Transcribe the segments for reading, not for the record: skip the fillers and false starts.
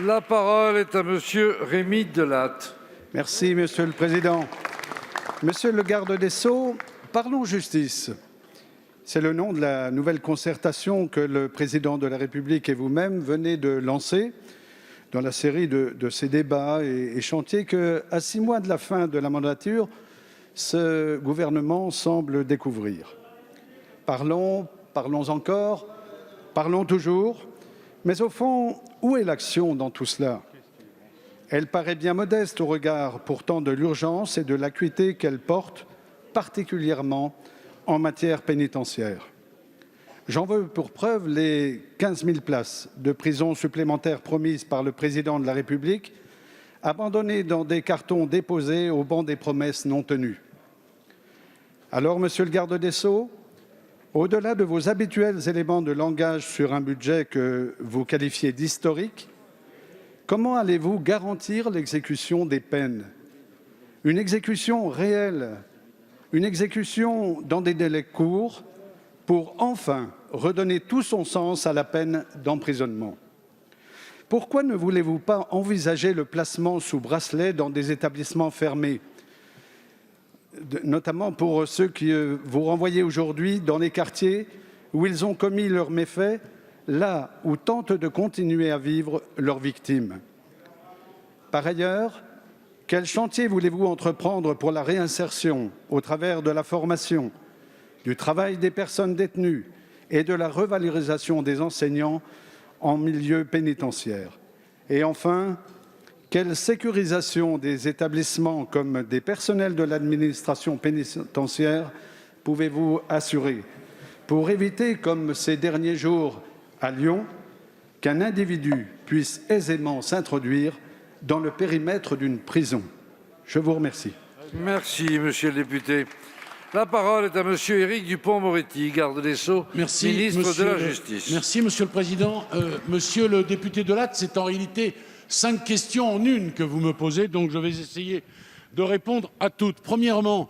La parole est à Monsieur Rémy Delatte. Merci, Monsieur le Président. Monsieur le garde des Sceaux, parlons justice. C'est le nom de la nouvelle concertation que le Président de la République et vous-même venez de lancer dans la série de ces débats et chantiers que, à 6 mois de la fin de la mandature, ce gouvernement semble découvrir. Parlons encore, parlons toujours, mais au fond, où est l'action dans tout cela ? Elle paraît bien modeste au regard pourtant de l'urgence et de l'acuité qu'elle porte, particulièrement en matière pénitentiaire. J'en veux pour preuve les 15 000 places de prison supplémentaires promises par le Président de la République, abandonnées dans des cartons déposés au banc des promesses non tenues. Alors, Monsieur le garde des Sceaux, au-delà de vos habituels éléments de langage sur un budget que vous qualifiez d'historique, comment allez-vous garantir l'exécution des peines? Une exécution réelle, une exécution dans des délais courts pour enfin redonner tout son sens à la peine d'emprisonnement. Pourquoi ne voulez-vous pas envisager le placement sous bracelet dans des établissements fermés, notamment pour ceux que vous renvoyez aujourd'hui dans les quartiers où ils ont commis leurs méfaits, là où tentent de continuer à vivre leurs victimes? Par ailleurs, quel chantier voulez-vous entreprendre pour la réinsertion au travers de la formation, du travail des personnes détenues et de la revalorisation des enseignants en milieu pénitentiaire? Et enfin, quelle sécurisation des établissements comme des personnels de l'administration pénitentiaire pouvez-vous assurer pour éviter, comme ces derniers jours à Lyon, qu'un individu puisse aisément s'introduire dans le périmètre d'une prison? Je vous remercie. Merci, Monsieur le député. La parole est à Monsieur Éric Dupond-Moretti, garde des Sceaux, ministre de la Justice. Merci, Monsieur le Président. Monsieur le député Delatte, c'est en réalité 5 questions en une que vous me posez, donc je vais essayer de répondre à toutes. Premièrement,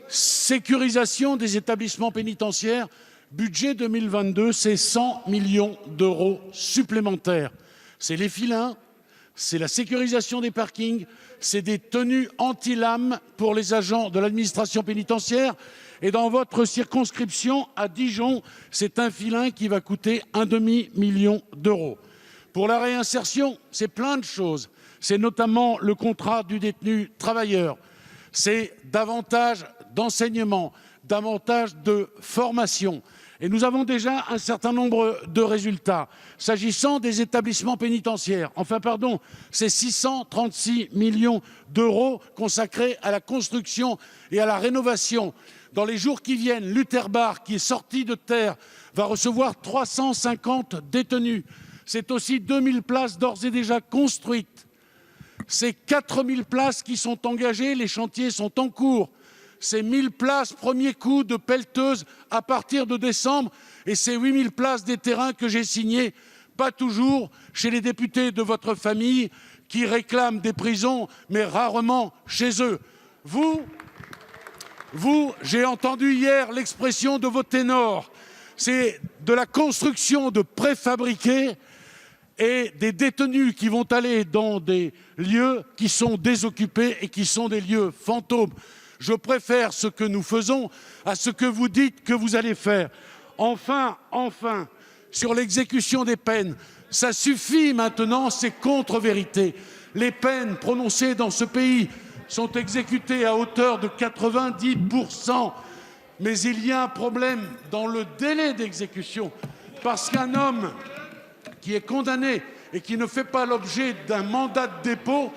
sécurisation des établissements pénitentiaires. Budget 2022, c'est 100 millions d'euros supplémentaires. C'est les filins, c'est la sécurisation des parkings, c'est des tenues anti-lames pour les agents de l'administration pénitentiaire. Et dans votre circonscription, à Dijon, c'est un filin qui va coûter 1,5 million d'euros. Pour la réinsertion, c'est plein de choses. C'est notamment le contrat du détenu travailleur. C'est davantage d'enseignement, davantage de formation. Et nous avons déjà un certain nombre de résultats. S'agissant des établissements pénitentiaires, c'est 636 millions d'euros consacrés à la construction et à la rénovation. Dans les jours qui viennent, l'Uterbar, qui est sorti de terre, va recevoir 350 détenus. C'est aussi 2000 places d'ores et déjà construites. C'est 4000 places qui sont engagées, les chantiers sont en cours. C'est 1000 places premier coup de pelleteuse à partir de décembre et c'est 8000 places des terrains que j'ai signés, pas toujours chez les députés de votre famille qui réclament des prisons, mais rarement chez eux. Vous, j'ai entendu hier l'expression de vos ténors, c'est de la construction de préfabriqués et des détenus qui vont aller dans des lieux qui sont désoccupés et qui sont des lieux fantômes. Je préfère ce que nous faisons à ce que vous dites que vous allez faire. Enfin, sur l'exécution des peines, ça suffit maintenant, c'est contre-vérité. Les peines prononcées dans ce pays sont exécutées à hauteur de 90%. Mais il y a un problème dans le délai d'exécution. Parce qu'un homme qui est condamné et qui ne fait pas l'objet d'un mandat de dépôt,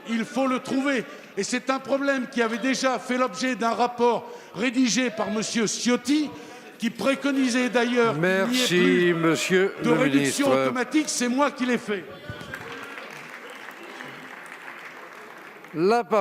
il faut le trouver. Et c'est un problème qui avait déjà fait l'objet d'un rapport rédigé par M. Ciotti, qui préconisait d'ailleurs qu'il n'y ait plus de réduction automatique. C'est moi qui l'ai fait.